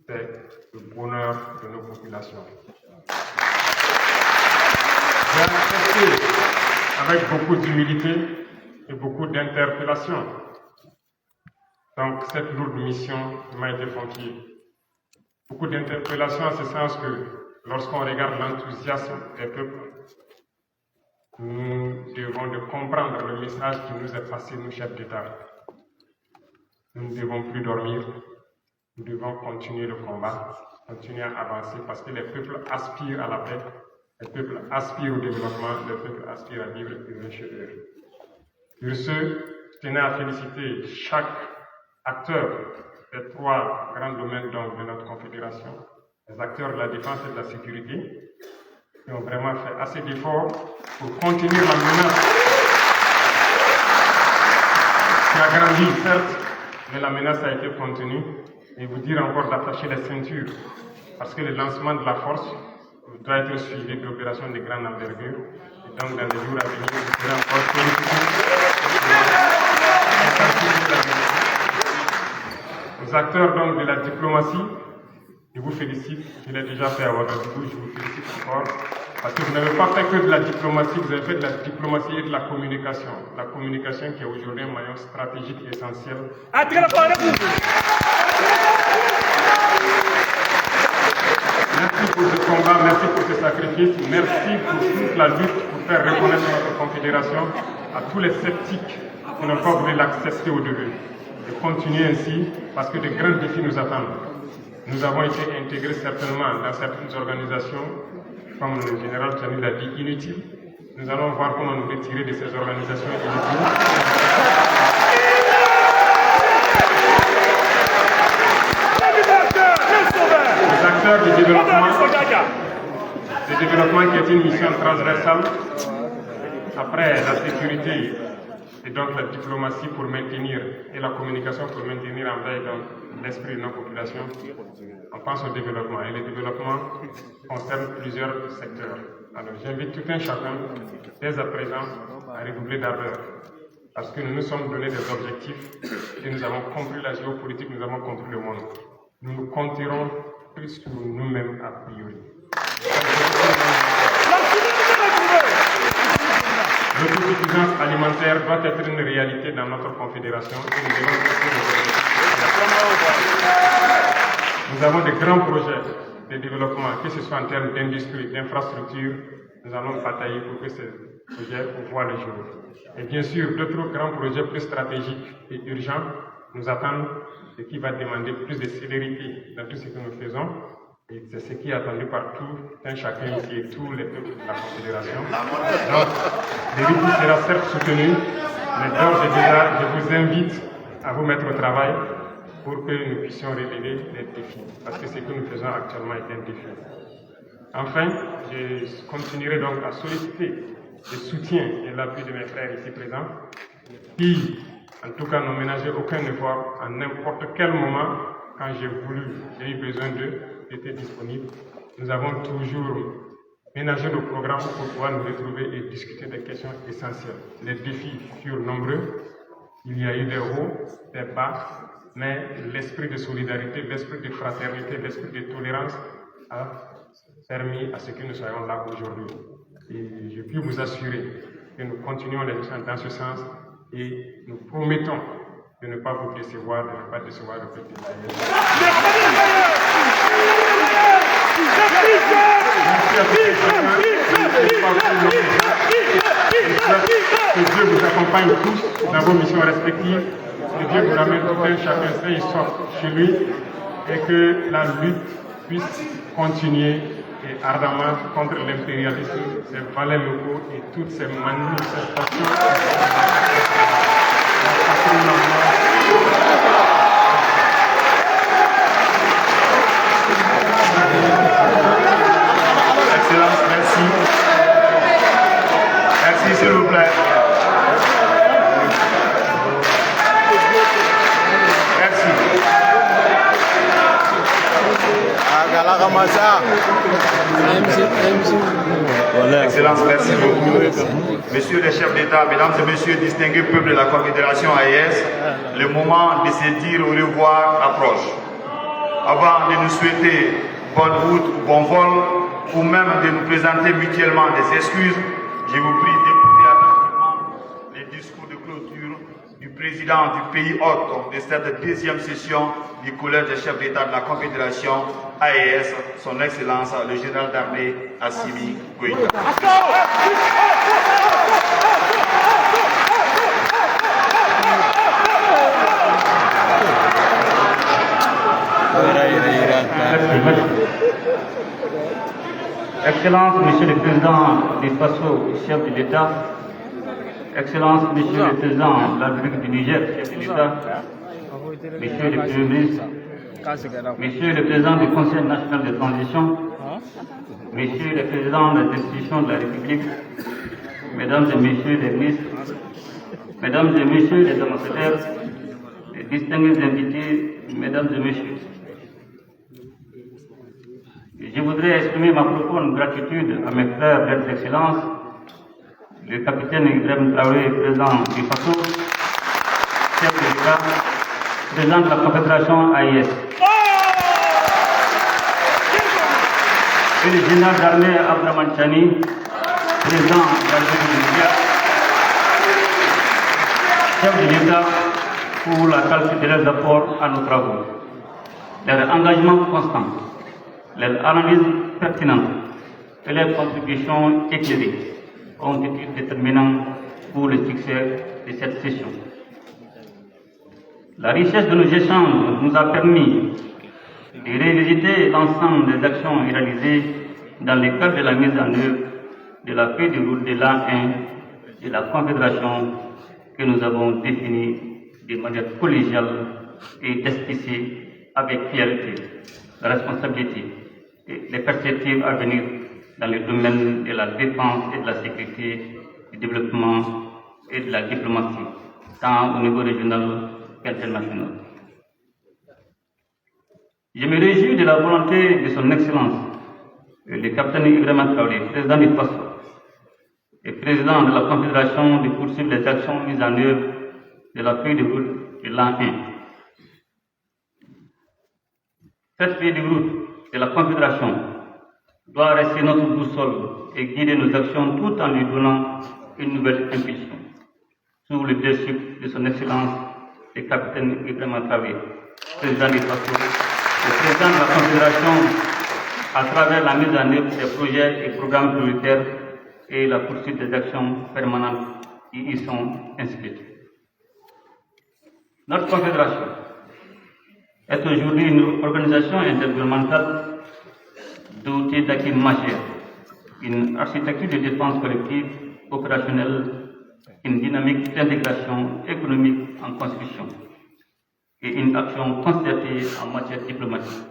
c'est le bonheur de nos populations. J'ai accepté avec beaucoup d'humilité et beaucoup d'interpellation. Donc cette lourde mission m'a été confiée. Beaucoup d'interpellations en ce sens que lorsqu'on regarde l'enthousiasme des peuples, nous devons de comprendre le message qui nous est passé, nous chefs d'État. Nous ne devons plus dormir. Nous devons continuer le combat, continuer à avancer parce que les peuples aspirent à la paix, les peuples aspirent au développement, les peuples aspirent à vivre heureux chez eux. Sur ce, je tenais à féliciter chaque acteur des trois grands domaines donc, de notre confédération, les acteurs de la défense et de la sécurité, qui ont vraiment fait assez d'efforts pour contenir la menace qui a grandi, certes, mais la menace a été contenue. Et vous dire encore d'attacher les ceintures, parce que le lancement de la force doit être suivi d'opérations de grande envergure. Et donc, dans les jours à venir, vous serez encore félicité. Aux acteurs donc, de la diplomatie, je vous félicite. Je l'ai déjà fait à Ouagadougou, je vous félicite encore. Parce que vous n'avez pas fait que de la diplomatie, vous avez fait de la diplomatie et de la communication. La communication qui est aujourd'hui un maillon stratégique et essentiel. Merci pour ce combat, merci pour ce sacrifice, merci pour toute la lutte pour faire reconnaître notre confédération à tous les sceptiques qui n'ont pas voulu l'accepter au début. Et continuer ainsi parce que de grands défis nous attendent. Nous avons été intégrés certainement dans certaines organisations, comme le général Tchani l'a dit, inutiles. Nous allons voir comment nous retirer de ces organisations inutiles. Les acteurs du développement qui est une mission transversale après la sécurité et donc la diplomatie pour maintenir et la communication pour maintenir en veille l'esprit de nos populations. On pense au développement et le développement concerne plusieurs secteurs. Alors j'invite tout un chacun dès à présent à redoubler d'ardeur parce que nous nous sommes donné des objectifs et nous avons compris la géopolitique, nous avons compris le monde. Nous nous compterons plus sur nous-mêmes a priori. L'autosuffisance alimentaire doit être une réalité dans notre confédération et nous devons rester Nous avons de grands projets de développement, que ce soit en termes d'industrie, d'infrastructure. Nous allons batailler pour que ces projets voient le jour. Et bien sûr, d'autres grands projets plus stratégiques et urgents nous attendent, ce qui va demander plus de célérité dans tout ce que nous faisons. Et c'est ce qui est attendu par tout un chacun ici et tous les peuples de la Confédération. Le rythme sera certes soutenu, mais d'ores et déjà, je vous invite à vous mettre au travail pour que nous puissions relever les défis. Parce que ce que nous faisons actuellement est un défi. Enfin, je continuerai donc à solliciter le soutien et l'appui de mes frères ici présents, qui, en tout cas, n'ont ménagé aucun effort à n'importe quel moment, quand j'ai eu besoin d'eux, étaient disponibles. Nous avons toujours ménagé nos programmes pour pouvoir nous retrouver et discuter des questions essentielles. Les défis furent nombreux, il y a eu des hauts, des bas, mais l'esprit de solidarité, l'esprit de fraternité, l'esprit de tolérance a permis à ce que nous soyons là aujourd'hui. Et je puis vous assurer que nous continuons les échanges dans ce sens et nous promettons de ne pas vous décevoir, de ne pas décevoir le peuple. Que Dieu vous accompagne tous dans vos missions respectives, que Dieu vous ramène tout un chacun sain et sauf chez lui, et que la lutte puisse continuer et ardemment contre l'impérialisme, ses valets locaux et toutes ces manifestations. Excellence, merci. Merci, s'il vous plaît. Merci. Excellence, merci beaucoup. Messieurs les chefs d'État, mesdames et messieurs, distingués peuples de la Confédération AES, le moment de se dire au revoir approche. Avant de nous souhaiter bonne route ou bon vol, ou même de nous présenter mutuellement des excuses, je vous prie d'écouter attentivement les discours de clôture du président du pays hôte de cette deuxième session du Collège des chefs d'État de la Confédération AES, son Excellence le général d'armée Assimi Goïta. Excellence, Monsieur le Président du Faso, chef de l'État, Excellence, Monsieur le Président de la République du Niger, chef de l'État, Monsieur le Premier ministre, Monsieur le Président du Conseil national de transition, Monsieur le Président des institutions de la République, Mesdames et Messieurs les ministres, Mesdames et Messieurs les ambassadeurs, les distingués invités, Mesdames et Messieurs. Je voudrais exprimer ma profonde gratitude à mes frères d'être Excellence, le capitaine Ibrahim Traoré, président du Faso, chef de l'État, président de la Confédération AES, et le général d'armée Abdraman Chani, président de la République du Niger, chef de l'État pour la qualité de leurs apports à nos travaux, leur engagement constant, leur analyse pertinente et leurs contributions éclairées ont été déterminants pour le succès de cette session. La richesse de nos échanges nous a permis de revisiter l'ensemble des actions réalisées dans le cadre de la mise en œuvre de la feuille de route de l'an 1 de la Confédération que nous avons définie de manière collégiale et d'esquisser avec fierté la responsabilité et les perspectives à venir dans le domaine de la défense et de la sécurité, du développement et de la diplomatie, tant au niveau régional qu'international. Je me réjouis de la volonté de son Excellence, le capitaine Ibrahim Traoré, président du Faso et président de la Confédération, de poursuivre les actions mises en œuvre de la feuille de route de l'an 1. Cette feuille de route de la Confédération doit rester notre boussole et guider nos actions tout en lui donnant une nouvelle impulsion. Sous le leadership de son Excellence, le capitaine Ibrahim Traoré, président du Faso le président de la Confédération, à travers la mise en œuvre des projets et programmes prioritaires et la poursuite des actions permanentes qui y sont inscrites. Notre Confédération est aujourd'hui une organisation intergouvernementale dotée d'acquis majeurs, une architecture de défense collective opérationnelle, une dynamique d'intégration économique en construction et une action concertée en matière diplomatique.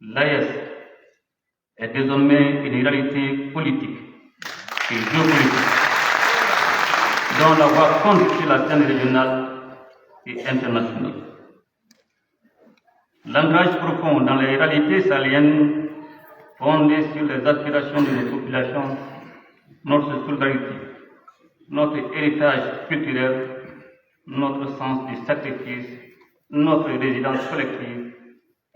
L'AES est désormais une réalité politique et géopolitique dont la voie compte sur la scène régionale et internationale. L'ancrage profond dans les réalités sahéliennes fondées sur les aspirations de nos populations, notre solidarité, notre héritage culturel, notre sens du sacrifice, notre résilience collective,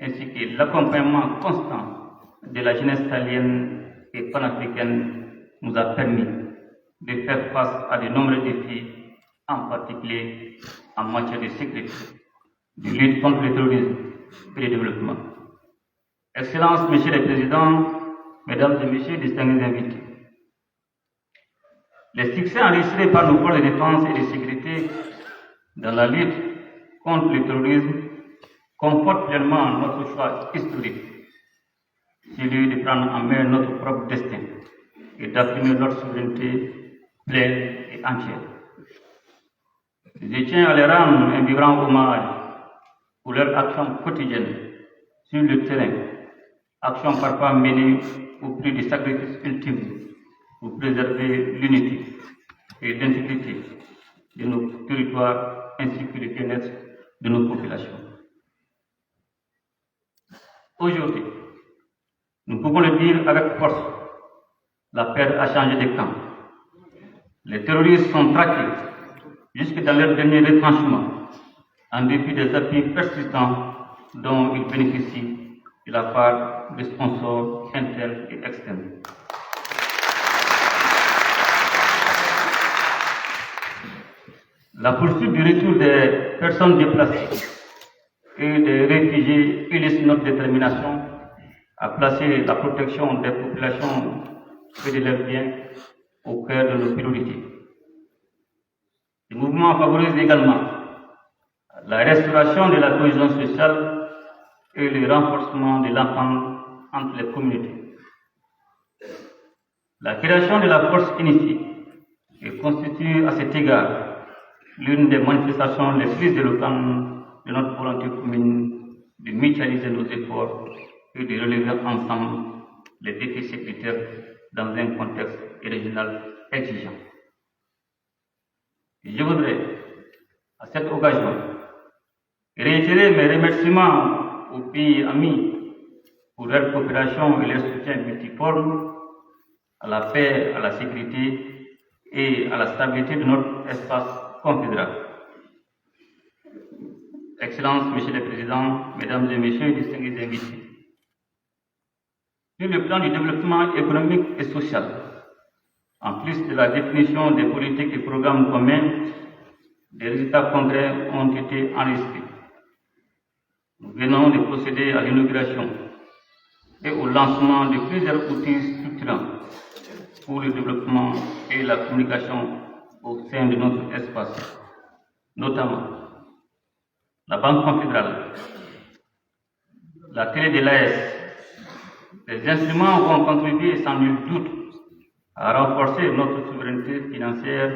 ainsi que l'accompagnement constant de la jeunesse sahélienne et panafricaine nous a permis de faire face à de nombreux défis, en particulier en matière de sécurité, de lutte contre le terrorisme et le développement. Excellences, Messieurs les Présidents, Mesdames et Messieurs, distingués invités, les succès enregistrés par nos forces de défense et de sécurité dans la lutte contre le terrorisme comportent pleinement notre choix historique, celui de prendre en main notre propre destin et d'affirmer notre souveraineté pleine et entière. Je tiens à les rendre un vibrant hommage pour leur action quotidienne sur le terrain, action parfois menée au prix du sacrifice ultime pour préserver l'unité et l'intégrité de nos territoires ainsi que le bien-être de nos populations. Aujourd'hui, nous pouvons le dire avec force, la paix a changé de camp. Les terroristes sont traqués jusque dans leur dernier retranchement, en dépit des appuis persistants dont ils bénéficient de la part des sponsors internes et externes. La poursuite du retour des personnes déplacées et des réfugiés illustre notre détermination à placer la protection des populations et de leurs biens au cœur de nos priorités. Le mouvement favorise également la restauration de la cohésion sociale et le renforcement de l'entente entre les communautés. La création de la force unifiée constitue à cet égard l'une des manifestations les plus éloquentes de notre volonté commune de mutualiser nos efforts et de relever ensemble les défis sécuritaires dans un contexte régional exigeant. Je voudrais, à cette occasion, réitérer mes remerciements aux pays amis pour leur coopération et leur soutien multiforme à la paix, à la sécurité et à la stabilité de notre espace confédéral. Excellences, Monsieur le Président, Mesdames et Messieurs, distingués invités. Sur le plan du développement économique et social, en plus de la définition des politiques et programmes communs, des résultats concrets ont été enregistrés. Nous venons de procéder à l'inauguration et au lancement de plusieurs outils structurants pour le développement et la communication au sein de notre espace, notamment la Banque confédérale, la télé de l'AES. Les instruments vont contribuer sans nul doute à renforcer notre souveraineté financière,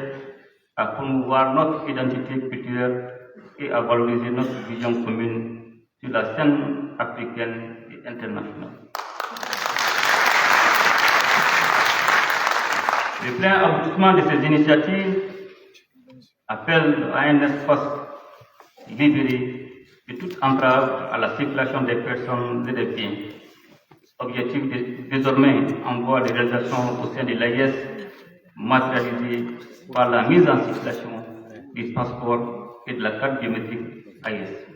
à promouvoir notre identité culturelle et à valoriser notre vision commune sur la scène africaine et internationale. Le plein aboutissement de ces initiatives appelle à un espace libéré de toute entrave à la circulation des personnes et des biens. Objectif désormais en voie de réalisation au sein de l'AES, matérialisé par la mise en circulation du passeport et de la carte biométrique AES.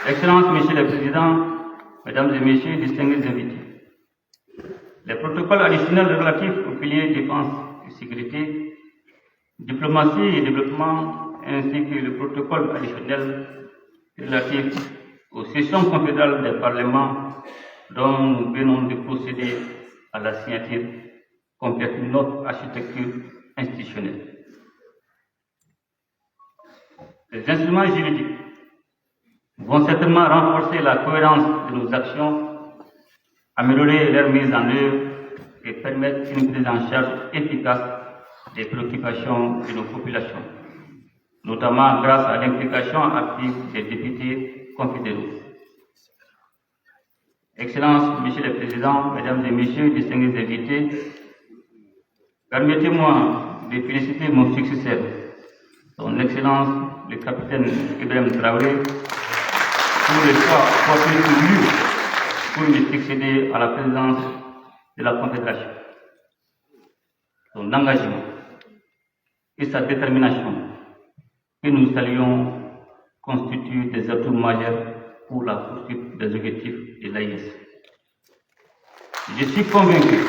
Excellences, Monsieur le Président, Mesdames et Messieurs, distingués invités. Les protocoles additionnels relatifs aux piliers défense et sécurité, diplomatie et développement ainsi que le protocole additionnel relatif aux sessions confédérales des parlements dont nous venons de procéder à la signature complète notre architecture institutionnelle. Les instruments juridiques vont certainement renforcer la cohérence de nos actions, améliorer leur mise en œuvre et permettre une prise en charge efficace des préoccupations de nos populations, notamment grâce à l'implication active des députés confédéraux. Excellences, Monsieur le Président, Mesdames et Messieurs, distingués invités, permettez-moi de féliciter mon successeur, Son Excellence le capitaine Ibrahim Traoré, pour le choix porté sur lui pour lui succéder à la présidence de la Confédération. Son engagement et sa détermination, que nous saluons, constituent des atouts majeurs pour la poursuite des objectifs de l'AIS. Je suis convaincu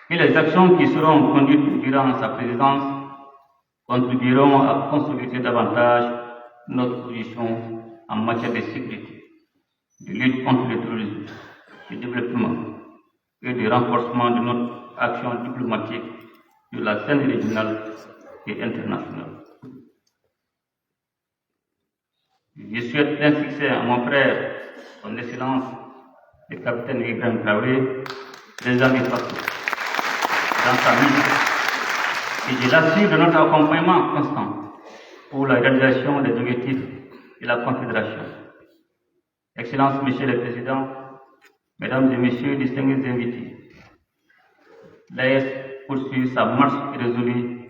que les actions qui seront conduites durant sa présidence contribueront à consolider davantage notre position en matière de sécurité, de lutte contre le terrorisme, de développement et de renforcement de notre action diplomatique sur la scène régionale et internationale. Je souhaite plein succès à mon frère, son Excellence, le capitaine Ibrahim Traoré, président du parti, dans sa mission. Et je l'assure de notre accompagnement constant pour la réalisation des objectifs de la Confédération. Excellences, Monsieur le Président, Mesdames et Messieurs, distingués invités, l'AES poursuit sa marche résolue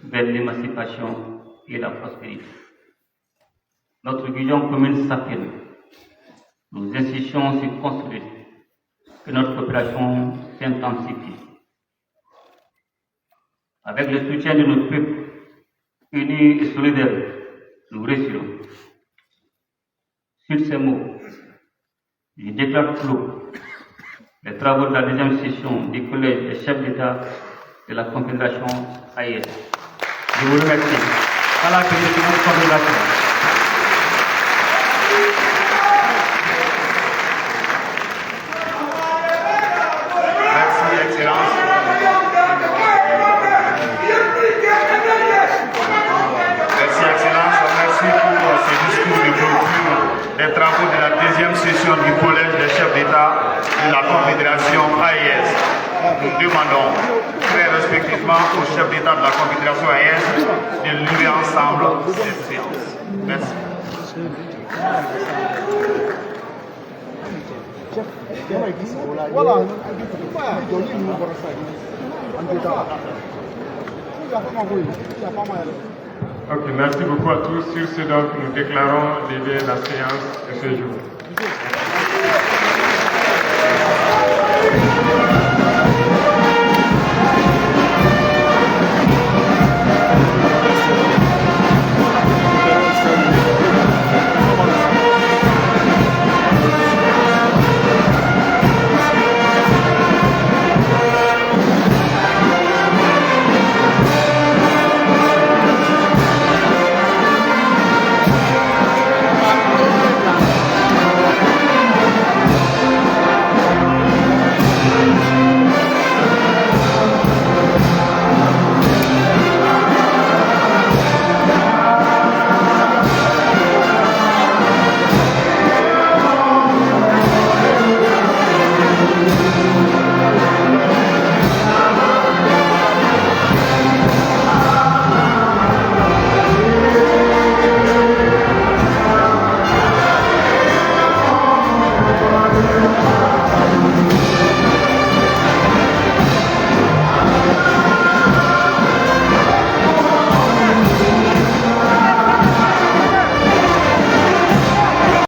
vers l'émancipation et la prospérité. Notre vision commune s'affirme. Nous insistons sur consolider que notre coopération s'intensifie. Avec le soutien de notre peuple, unis et solidaires, nous réussirons. Sur ces mots, je déclare clos les travaux de la deuxième session du Collège des chefs d'État de la Confédération AIS. Je vous remercie. À la présidence de notre Confédération. Des travaux de la deuxième session du Collège des chefs d'État de la Confédération AES. Nous demandons très respectivement aux chefs d'État de la Confédération AES de lever ensemble cette séance. Merci. Ok, merci beaucoup à tous. Sur ce, donc, nous déclarons lever la séance de ce jour.